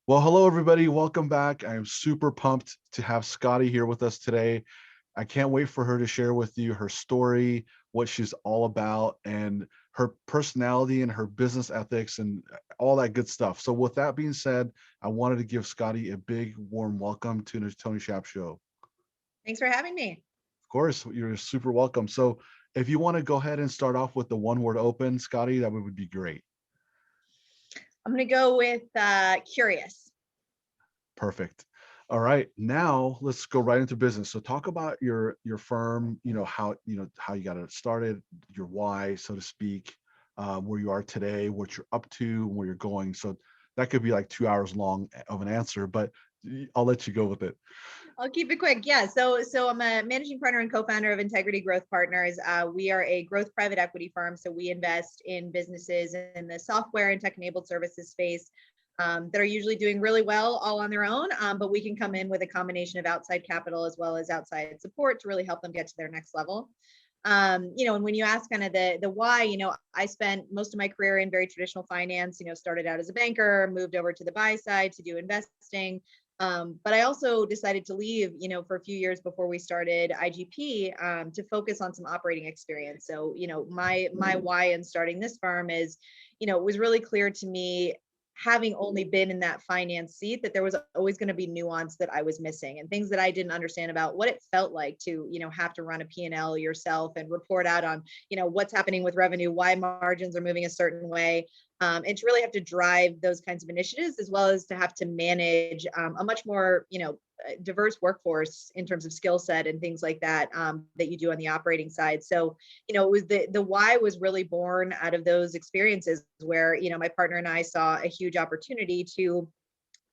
Well, hello, everybody. Welcome back. I am super pumped to have Scottie here with us today. I can't wait for her to share with you her story, what she's all about, and her personality and her business ethics and all that good stuff. So with that being said, I wanted to give Scottie a big, warm welcome to the Tony Shap Show. Thanks for having me. Of course, you're super welcome. So if you want to go ahead and start off with the one word open, Scottie, that would be great. I'm going to go with curious. Perfect. All right, now let's go right into business. So talk about your firm, how you got it started, your why, so to speak, where you are today, what you're up to, where you're going. So that could be like 2 hours long of an answer, but I'll let you go with it. I'll keep it quick. Yeah. So I'm a managing partner and co-founder of Integrity Growth Partners. We are a growth private equity firm. So we invest in businesses in the software and tech-enabled services space that are usually doing really well all on their own. But we can come in with a combination of outside capital as well as outside support to really help them get to their next level. And when you ask kind of the why, I spent most of my career in very traditional finance, started out as a banker, moved over to the buy side to do investing. But I also decided to leave, for a few years before we started IGP to focus on some operating experience. So, my why in starting this firm is, it was really clear to me, having only been in that finance seat, that there was always going to be nuance that I was missing and things that I didn't understand about what it felt like to, have to run a P&L yourself and report out on, what's happening with revenue, why margins are moving a certain way. And to really have to drive those kinds of initiatives, as well as to have to manage a much more, diverse workforce in terms of skill set and things like that, that you do on the operating side. So, it was the why was really born out of those experiences where, my partner and I saw a huge opportunity to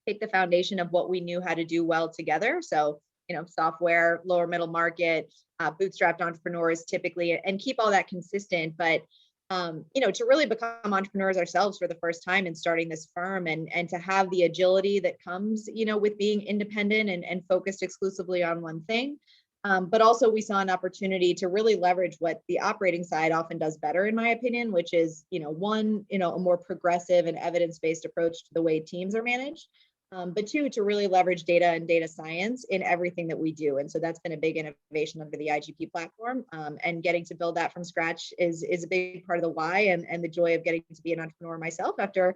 take the foundation of what we knew how to do well together. So, software, lower middle market, bootstrapped entrepreneurs typically, and keep all that consistent. But to really become entrepreneurs ourselves for the first time and starting this firm, and to have the agility that comes, with being independent and focused exclusively on one thing. But also we saw an opportunity to really leverage what the operating side often does better, in my opinion, which is, a more progressive and evidence-based approach to the way teams are managed. But two, to really leverage data and data science in everything that we do. And so that's been a big innovation under the IGP platform. And getting to build that from scratch is a big part of the why, and the joy of getting to be an entrepreneur myself after,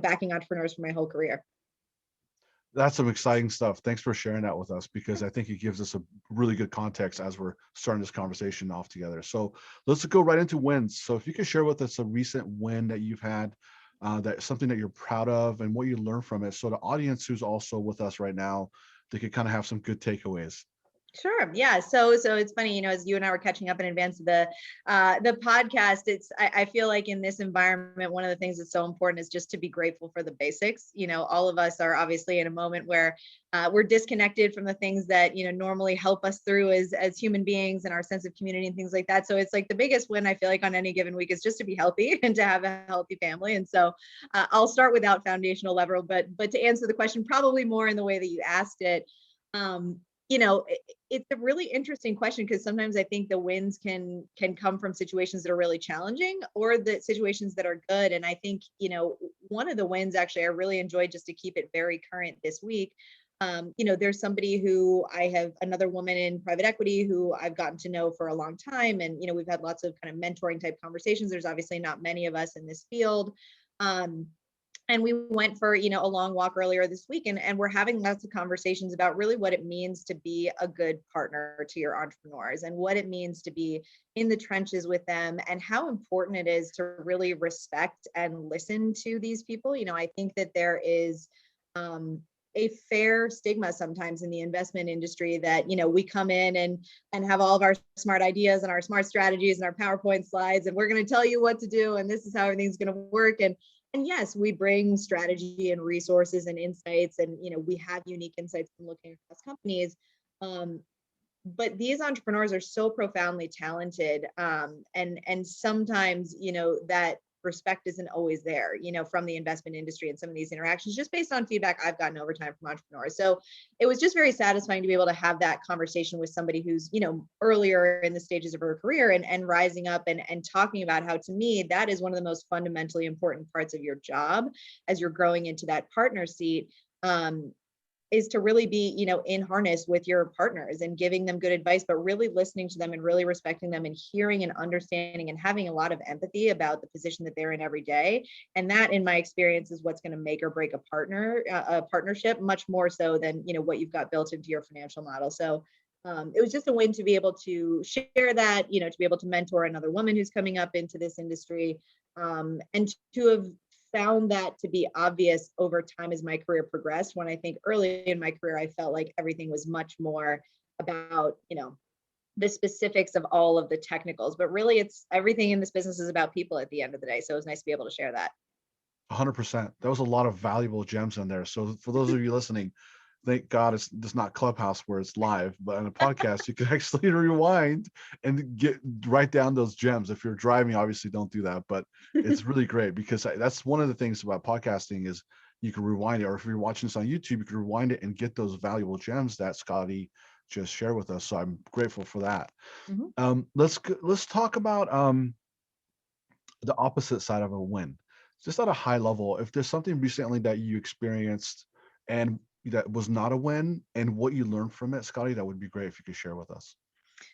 backing entrepreneurs for my whole career. That's some exciting stuff. Thanks for sharing that with us, because I think it gives us a really good context as we're starting this conversation off together. So let's go right into wins. So if you could share with us a recent win that you've had, that's something that you're proud of and what you learned from it. So the audience who's also with us right now, they could kind of have some good takeaways. Sure. Yeah. So it's funny, as you and I were catching up in advance of the podcast, I feel like in this environment, one of the things that's so important is just to be grateful for the basics. All of us are obviously in a moment where we're disconnected from the things that, normally help us through as human beings and our sense of community and things like that. So it's like the biggest win I feel like on any given week is just to be healthy and to have a healthy family. And so I'll start without foundational level, but to answer the question, probably more in the way that you asked it. It's a really interesting question, because sometimes I think the wins can come from situations that are really challenging, or the situations that are good. And I think, one of the wins actually I really enjoyed, just to keep it very current this week. There's somebody who another woman in private equity who I've gotten to know for a long time. And, we've had lots of kind of mentoring type conversations. There's obviously not many of us in this field. And we went for, a long walk earlier this week, and we're having lots of conversations about really what it means to be a good partner to your entrepreneurs, and what it means to be in the trenches with them, and how important it is to really respect and listen to these people. I think that there is a fair stigma sometimes in the investment industry that, we come in and have all of our smart ideas and our smart strategies and our PowerPoint slides, and we're going to tell you what to do, and this is how everything's going to work. And yes, we bring strategy and resources and insights, and we have unique insights from looking across companies. But these entrepreneurs are so profoundly talented, and sometimes that respect isn't always there, from the investment industry and some of these interactions, just based on feedback I've gotten over time from entrepreneurs. So it was just very satisfying to be able to have that conversation with somebody who's, earlier in the stages of her career, and rising up, and talking about how, to me, that is one of the most fundamentally important parts of your job as you're growing into that partner seat. is to really be, in harness with your partners and giving them good advice, but really listening to them and really respecting them and hearing and understanding and having a lot of empathy about the position that they're in every day. And that, in my experience, is what's going to make or break a partnership, much more so than, what you've got built into your financial model. So it was just a win to be able to share that, to be able to mentor another woman who's coming up into this industry, and to have found that to be obvious over time as my career progressed, when I think early in my career, I felt like everything was much more about, the specifics of all of the technicals, but really it's everything in this business is about people at the end of the day. So it was nice to be able to share that. 100%. That was a lot of valuable gems in there. So for those of you listening, thank God it's not Clubhouse where it's live, but on a podcast, you can actually rewind and write down those gems. If you're driving, obviously don't do that, but it's really great because that's one of the things about podcasting is you can rewind it, or if you're watching this on YouTube, you can rewind it and get those valuable gems that Scottie just shared with us. So I'm grateful for that. Let's talk about the opposite side of a win. Just at a high level, if there's something recently that you experienced and that was not a win and what you learned from it, Scottie, that would be great if you could share with us.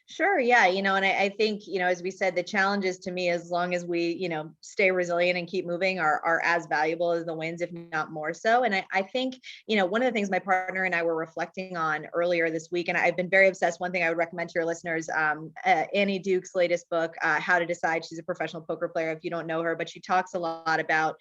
Sure. Yeah. And I think, as we said, the challenges to me, as long as we, stay resilient and keep moving, are as valuable as the wins, if not more so. And I think, one of the things my partner and I were reflecting on earlier this week, and I've been very obsessed. One thing I would recommend to your listeners, Annie Duke's latest book, How to Decide. She's a professional poker player, if you don't know her, but she talks a lot about,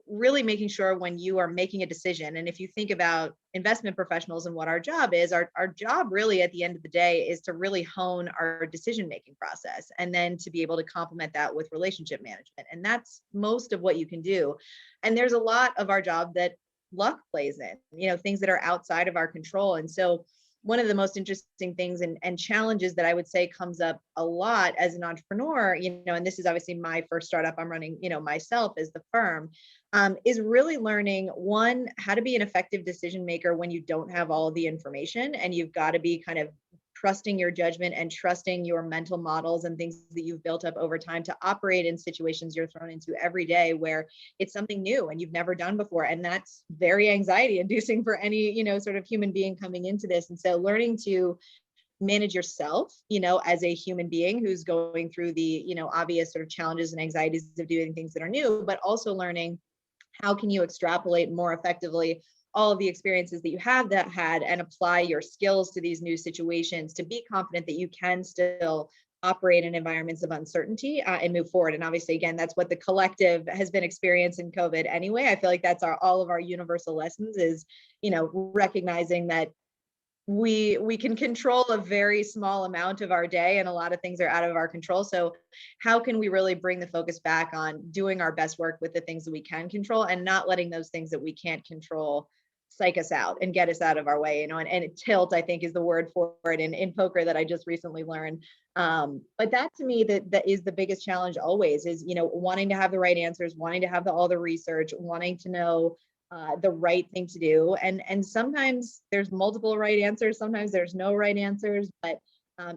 really making sure when you are making a decision. And if you think about investment professionals and what our job is, our job really at the end of the day is to really hone our decision-making process, and then to be able to complement that with relationship management. And that's most of what you can do. And there's a lot of our job that luck plays in, things that are outside of our control. And so one of the most interesting things and challenges that I would say comes up a lot as an entrepreneur, and this is obviously my first startup I'm running, myself as the firm, is really learning, one, how to be an effective decision maker when you don't have all of the information, and you've got to be kind of trusting your judgment and trusting your mental models and things that you've built up over time to operate in situations you're thrown into every day where it's something new and you've never done before. And that's very anxiety inducing for any, sort of human being coming into this. And so learning to manage yourself, as a human being who's going through the, obvious sort of challenges and anxieties of doing things that are new, but also learning how can you extrapolate more effectively all of the experiences that you have that had and apply your skills to these new situations to be confident that you can still operate in environments of uncertainty and move forward. And obviously, again, that's what the collective has been experiencing COVID anyway. I feel like that's all of our universal lessons is, recognizing that we can control a very small amount of our day and a lot of things are out of our control. So how can we really bring the focus back on doing our best work with the things that we can control and not letting those things that we can't control psych us out and get us out of our way, and tilt, I think, is the word for it in poker that I just recently learned. But that to me, that is the biggest challenge always is, wanting to have the right answers, wanting to have all the research, wanting to know the right thing to do. And sometimes there's multiple right answers. Sometimes there's no right answers, but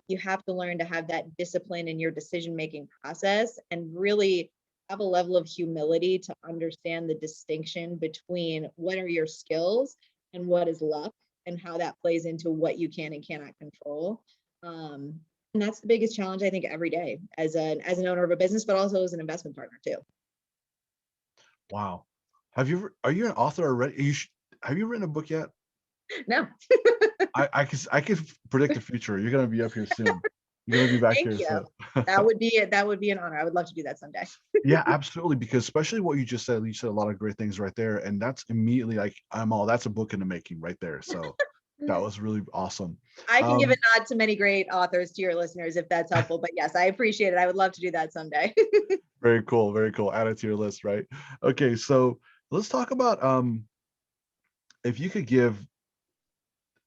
you have to learn to have that discipline in your decision-making process and really have a level of humility to understand the distinction between what are your skills and what is luck and how that plays into what you can and cannot control. And that's the biggest challenge, I think, every day as an owner of a business, but also as an investment partner too. Wow. Are you an author already? Have you written a book yet? No. I can predict the future. You're going to be up here soon. You're going to be back Thank here you. soon. That would be an honor. I would love to do that someday. Yeah, absolutely. Because especially what you just said, you said a lot of great things right there. And that's immediately like, that's a book in the making right there. So that was really awesome. I can give a nod to many great authors to your listeners if that's helpful. But yes, I appreciate it. I would love to do that someday. Very cool. Very cool. Add it to your list, right? Okay, so let's talk about if you could give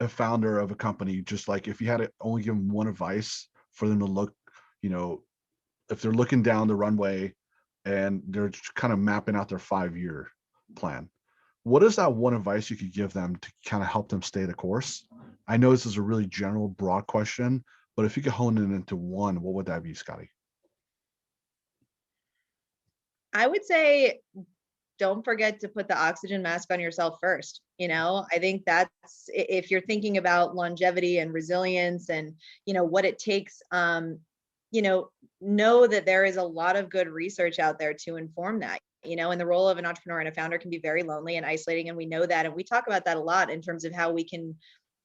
a founder of a company, just like if you had to only give them one advice for them to look, if they're looking down the runway and they're kind of mapping out their 5-year plan, what is that one advice you could give them to kind of help them stay the course? I know this is a really general, broad question, but if you could hone it into one, what would that be, Scottie? I would say don't forget to put the oxygen mask on yourself first. I think that's, if you're thinking about longevity and resilience and, what it takes, know that there is a lot of good research out there to inform that. And the role of an entrepreneur and a founder can be very lonely and isolating. And we know that. And we talk about that a lot in terms of how we can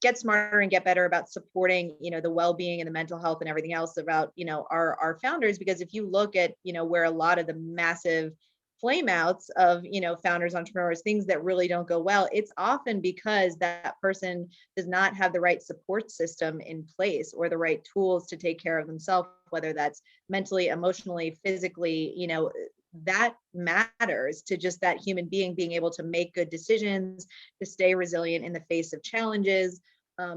get smarter and get better about supporting, the well-being and the mental health and everything else about, our founders. Because if you look at, where a lot of the massive flame outs of, founders, entrepreneurs, things that really don't go well, it's often because that person does not have the right support system in place or the right tools to take care of themselves, whether that's mentally, emotionally, physically, that matters to just that human being being able to make good decisions, to stay resilient in the face of challenges.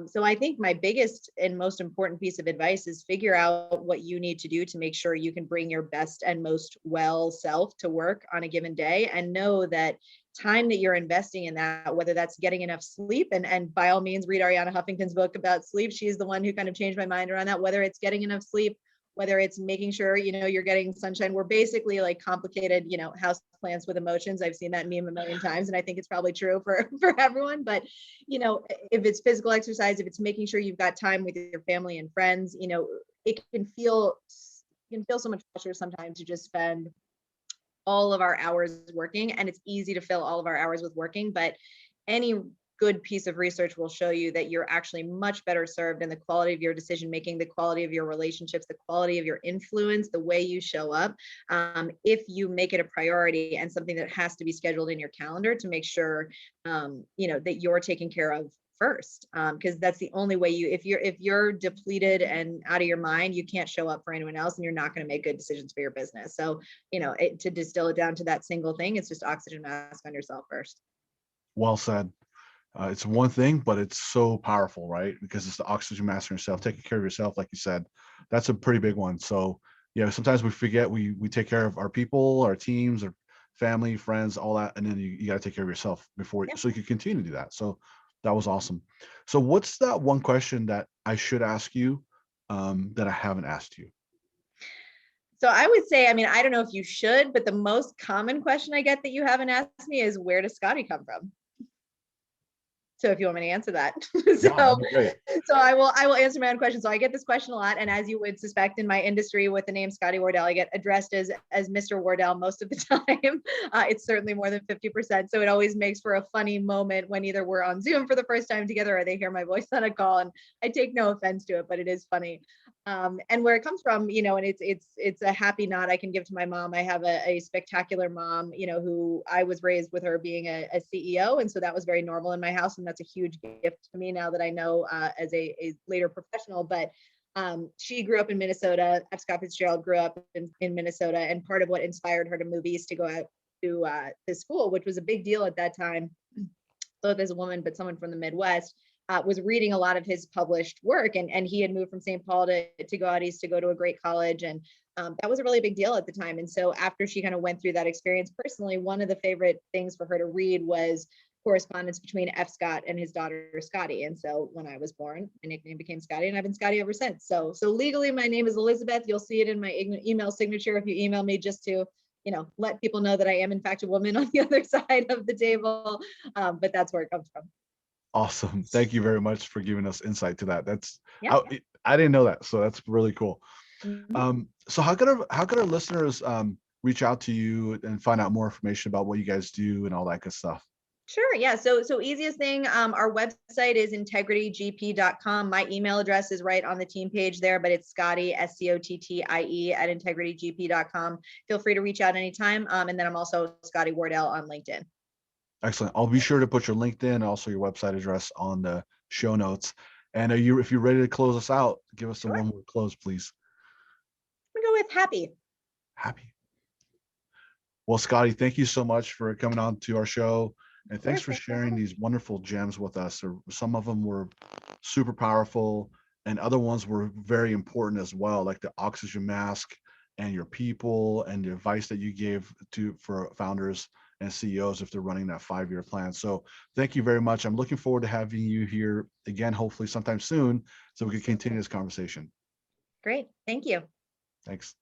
So I think my biggest and most important piece of advice is figure out what you need to do to make sure you can bring your best and most well self to work on a given day, and know that time that you're investing in that, whether that's getting enough sleep, and by all means read Ariana Huffington's book about sleep. She's the one who kind of changed my mind around that, whether it's getting enough sleep, whether it's making sure, you're getting sunshine. We're basically like complicated, house plants with emotions. I've seen that meme a million times, and I think it's probably true for everyone. But, if it's physical exercise, if it's making sure you've got time with your family and friends, it can feel so much pressure sometimes to just spend all of our hours working, and it's easy to fill all of our hours with working. But any good piece of research will show you that you're actually much better served in the quality of your decision making, the quality of your relationships, the quality of your influence, the way you show up, if you make it a priority and something that has to be scheduled in your calendar to make sure that you're taken care of first, because that's the only way if you're depleted and out of your mind, you can't show up for anyone else, and you're not going to make good decisions for your business. So to distill it down to that single thing, it's just oxygen mask on yourself first. Well said. It's one thing, but it's so powerful, right? Because it's the oxygen mask on yourself, taking care of yourself, like you said. That's a pretty big one. So, sometimes we forget we take care of our people, our teams, our family, friends, all that, and then you got to take care of yourself before, so you can continue to do that. So that was awesome. So what's that one question that I should ask you that I haven't asked you? So I would say, I don't know if you should, but the most common question I get that you haven't asked me is, where does Scottie come from? So if you want me to answer that. Yeah, that'd be great. So I will answer my own question. So I get this question a lot. And as you would suspect, in my industry with the name Scottie Wardell, I get addressed as Mr. Wardell most of the time. It's certainly more than 50%. So it always makes for a funny moment when either we're on Zoom for the first time together or they hear my voice on a call. And I take no offense to it, but it is funny. And where it comes from, and it's a happy nod I can give to my mom. I have a spectacular mom, who I was raised with her being a CEO. And so that was very normal in my house. And that's a huge gift to me now that I know as a later professional. But she grew up in Minnesota. Scott Fitzgerald grew up in Minnesota. And part of what inspired her to move east to go out to school, which was a big deal at that time, both as a woman, but someone from the Midwest, was reading a lot of his published work. And he had moved from St. Paul to go out east to go to a great college. And that was a really big deal at the time. And so after she kind of went through that experience personally, one of the favorite things for her to read was correspondence between F. Scott and his daughter Scottie. And so when I was born, my nickname became Scottie, and I've been Scottie ever since. So legally my name is Elizabeth. You'll see it in my email signature if you email me, just to let people know that I am in fact a woman on the other side of the table. But that's where it comes from. Awesome. Thank you very much for giving us insight to that. That's Yeah. I didn't know that, so that's really cool. Mm-hmm. So how could our listeners reach out to you and find out more information about what you guys do and all that good stuff? Sure. Yeah. So easiest thing, our website is integritygp.com. My email address is right on the team page there, but it's Scottie, SCOTTIE at integritygp.com. Feel free to reach out anytime. And then I'm also Scottie Wardell on LinkedIn. Excellent. I'll be sure to put your LinkedIn and also your website address on the show notes. And if you're ready to close us out, give us a one word close, please. I'm gonna go with happy. Happy. Well, Scottie, thank you so much for coming on to our show. And thanks for sharing these wonderful gems with us. Some of them were super powerful, and other ones were very important as well, like the oxygen mask and your people and the advice that you gave for founders and CEOs if they're running that 5-year plan. So thank you very much. I'm looking forward to having you here again, hopefully sometime soon, so we can continue this conversation. Great. Thank you. Thanks.